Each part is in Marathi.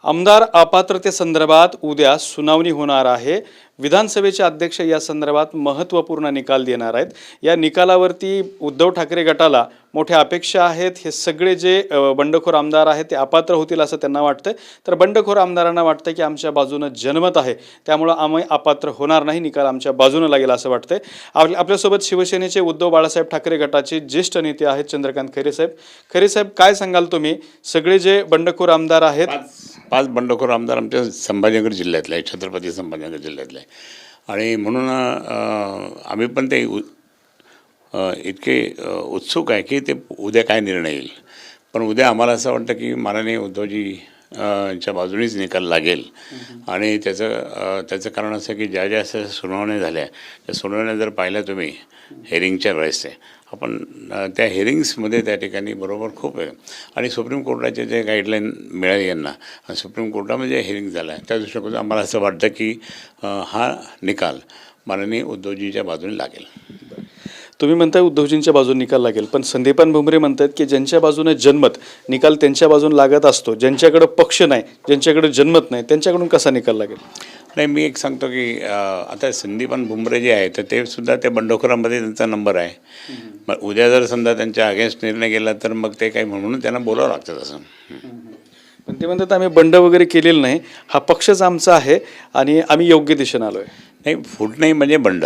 आमदार अपात्रतेसंदर्भात उद्या सुनावणी होणार आहे। विधानसभेचे अध्यक्ष या संदर्भात महत्त्वपूर्ण निकाल देणार आहेत। या निकालावरती उद्धव ठाकरे गटाला मोठ्या अपेक्षा आहेत। हे सगळे जे बंडखोर आमदार आहेत ते अपात्र होतील असं त्यांना वाटतं, तर बंडखोर आमदारांना वाटतं की आमच्या बाजूने जनमत आहे, त्यामुळे आम्ही अपात्र होणार नाही, निकाल आमच्या बाजूने लागेल असं वाटतंय। आपल्यासोबत शिवसेनेचे उद्धव बाळासाहेब ठाकरे गटाचे ज्येष्ठ नेते आहेत चंद्रकांत खैरे साहेब। खैरे साहेब, काय सांगाल तुम्ही? सगळे जे बंडखोर आमदार आहेत, पाच बंडखोर आमदार आमच्या संभाजीनगर जिल्ह्यातले आहे, छत्रपती संभाजीनगर जिल्ह्यातले आहे, आणि म्हणून आम्ही पण ते इतके उत्सुक आहे की ते उद्या काय निर्णय येईल। पण उद्या आम्हाला असं वाटतं की माननीय उद्धवजी च्या बाजूनेच निकाल लागेल। आणि त्याचं कारण असं की ज्या ज्या अशा सुनावण्या झाल्या त्या सुनावण्या जर पाहिल्या तुम्ही हेरिंगच्या वेळेस आपण त्या हेरिंग्समध्ये त्या ठिकाणी बरोबर खूप आहे। आणि सुप्रीम कोर्टाचे जे गाईडलाईन मिळाली यांना, सुप्रीम कोर्टामध्ये जे हेरिंग झालं आहे त्या दृष्टिकोनातून आम्हाला असं वाटतं की हा निकाल माननीय उद्धवजींच्या बाजूने लागेल। तुम्ही म्हणताय उद्धवजींच्या बाजूने निकाल लागेल, पण संदीपान भुमरे म्हणतात की ज्यांच्या बाजूने जनमत निकाल त्यांच्या बाजूने लागत असतो, ज्यांच्याकडे पक्ष नाही, ज्यांच्याकडे जनमत नाही, त्यांच्याकडून कसा निकाल लागेल? नाही, मी एक सांगतो की आता संदीपान भुमरे जे आहे तर ते सुद्धा त्या बंडखोरांमध्ये त्यांचा नंबर आहे। मग उद्या जर समजा त्यांच्या अगेन्स्ट निर्णय गेला तर मग ते काही म्हणून त्यांना बोलावं लागतं तसं। पण ते म्हणतात आम्ही बंड वगैरे केलेलं नाही, हा पक्षच आमचा आहे आणि आम्ही योग्य दिशेने आलो आहे। नाही, फूट नाही म्हणजे बंड,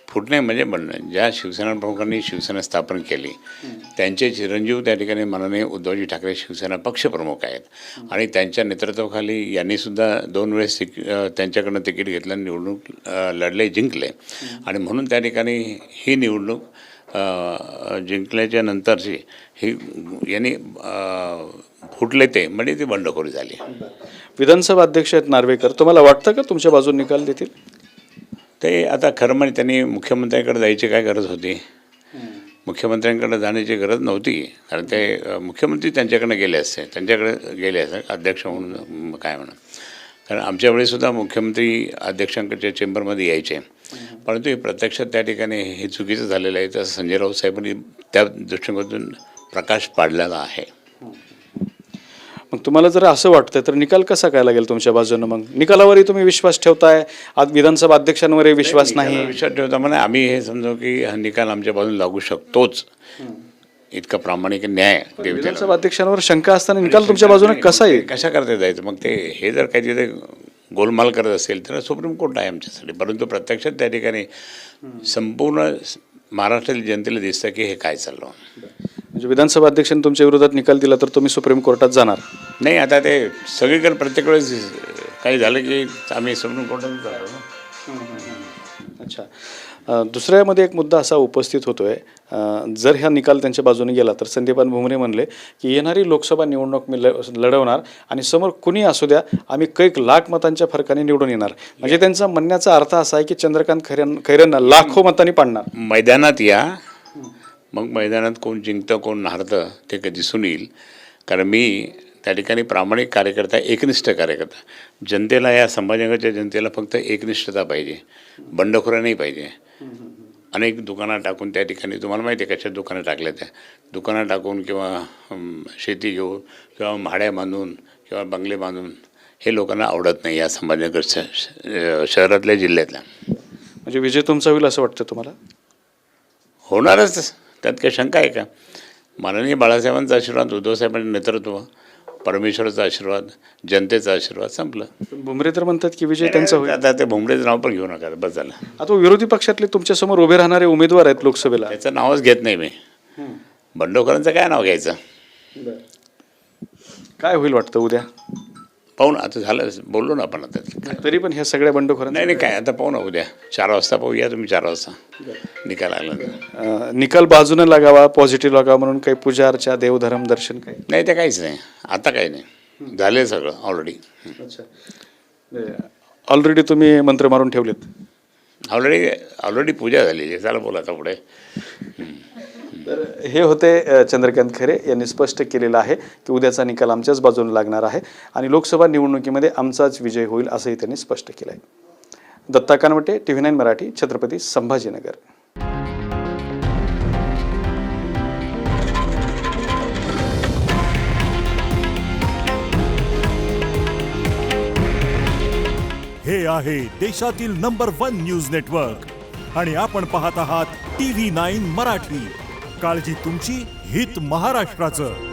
फूट नाही म्हणजे बंड। ज्या शिवसेना प्रमुखांनी शिवसेना स्थापन केली त्यांचे चिरंजीव त्या ठिकाणी माननीय उद्धवजी ठाकरे शिवसेना पक्षप्रमुख आहेत, आणि त्यांच्या नेतृत्वाखाली यांनीसुद्धा 2 वेळेस त्यांच्याकडनं तिकीट घेतलं, निवडणूक लढले, जिंकले, आणि म्हणून त्या ठिकाणी ही निवडणूक जिंकल्याच्या नंतरची ही यांनी फुटले ते म्हणजे ती बंडखोरी झाली। विधानसभा अध्यक्ष आहेत नार्वेकर, तुम्हाला वाटतं का तुमच्या बाजूने निकाल देतील? ते आता खरं म्हणजे त्यांनी मुख्यमंत्र्यांकडे जायची काय गरज होती? मुख्यमंत्र्यांकडे जाण्याची गरज नव्हती, कारण ते मुख्यमंत्री त्यांच्याकडे गेले असते अध्यक्ष म्हणून काय म्हणून। कारण आमच्या वेळेसुद्धा मुख्यमंत्री अध्यक्षांकडच्या चेंबरमध्ये यायचे, परंतु हे प्रत्यक्षात त्या ठिकाणी हे चुकीचं झालेलं आहे, तसं संजय राऊत साहेबांनी त्या दृष्टिकोनातून प्रकाश पाडलेला आहे। मग तुम्हाला जर असं वाटतं तर निकाल कसा काय लागेल तुमच्या बाजूनं? मग निकालावरही तुम्ही विश्वास ठेवताय, आज विधानसभा अध्यक्षांवरही विश्वास नाही? विश्वास ठेवता म्हणजे आम्ही हे समजू की हा निकाल आमच्या बाजूने लागू शकतोच, इतका प्रामाणिक न्याय देव। विधानसभा अध्यक्षांवर शंका असताना निकाल तुमच्या बाजूने कसा येईल? कशा करता जायचं? मग ते हे जर काही तिथे गोलमाल करत असेल तर सुप्रीम कोर्ट आहे आमच्यासाठी, परंतु प्रत्यक्षात त्या ठिकाणी संपूर्ण महाराष्ट्रातील जनतेला दिसतं की हे काय चाललं। म्हणजे विधानसभा अध्यक्षांनी तुमच्या विरोधात निकाल दिला तर तुम्ही सुप्रीम कोर्टात जाणार? नाही, आता ते सगळीकडे प्रत्येक वेळेस काही झालं की आम्ही सुप्रीम कोर्टात जातो। अच्छा, दुसऱ्यामध्ये एक मुद्दा असा उपस्थित होतोय, जर ह्या निकाल त्यांच्या बाजूने गेला तर संदीपान भुमरे म्हणले की येणारी लोकसभा निवडणूक मी लढवणार आणि समोर कुणी असू द्या, आम्ही कैक लाख मतांच्या फरकाने निवडून येणार। म्हणजे त्यांचा म्हणण्याचा अर्थ असा आहे की चंद्रकांत खैरेंना लाखो मतांनी पाडणार। मैदानात या, मग मैदानात कोण जिंकतं कोण हारतं ते दिसून येईल, कारण मी त्या ठिकाणी प्रामाणिक कार्यकर्ता, एकनिष्ठ कार्यकर्ता। जनतेला, या संभाजीनगरच्या जनतेला फक्त एकनिष्ठता पाहिजे, बंडखोरी नाही पाहिजे। अनेक दुकानं टाकून त्या ठिकाणी, तुम्हाला माहिती आहे कशा दुकानं टाकल्या, त्या दुकानं टाकून किंवा शेती घेऊन किंवा म्हाड्या बांधून किंवा बंगले बांधून हे लोकांना आवडत नाही या संभाजीनगरच्या शहरातल्या जिल्ह्यातल्या। म्हणजे विजय तुमचा होईल असं वाटतं तुम्हाला? होणारच, त्यात काही शंका आहे का? माननीय बाळासाहेबांचा आशीर्वाद, उद्धवसाहेबांचं नेतृत्व, परमेश्वराचा आशीर्वाद, जनतेचा आशीर्वाद, संपलं। भुमरे तर म्हणतात की विजय त्यांचा होईल। आता ते भुमरेचं नाव पण घेऊ नका, बस झालं। आता विरोधी पक्षातले तुमच्यासमोर उभे राहणारे उमेदवार आहेत लोकसभेला, त्याचं नावच घेत नाही मी, बंडखोरांचं काय नाव घ्यायचं? काय होईल वाटतं उद्या? पाहू ना, आता झालं, बोललो ना आपण आता। तरी पण ह्या सगळ्या बंडखोरांना नाही काय, आता पाहू ना, उद्या 4 वाजता पाहूया, तुम्ही 4 वाजता निकाल आला। निकाल बाजूने लागावा, पॉझिटिव्ह लागावा म्हणून काही पूजा अर्चा, देवधर्म, दर्शन काही नाही, ते काहीच नाही, आता काही नाही, झाले सगळं ऑलरेडी। अच्छा, ऑलरेडी तुम्ही मंत्र मारून ठेवलेत? ऑलरेडी पूजा झालेली आहे, चला बोला आता पुढे। तर हे होते चंद्रकांत खैरे यांनी स्पष्ट केलेलं आहे की उद्याचा निकाल आमच्याच बाजूने लागणार आहे आणि लोकसभा निवडणुकीमध्ये आमचाच विजय होईल असंही त्यांनी स्पष्ट केलं आहे। दत्ता कानवटे, TV9 मराठी, छत्रपती संभाजीनगर। हे आहे देशातील नंबर 1 न्यूज नेटवर्क आणि आपण पाहत आहात TV9 मराठी. काळजी तुमची, हित महाराष्ट्राचं.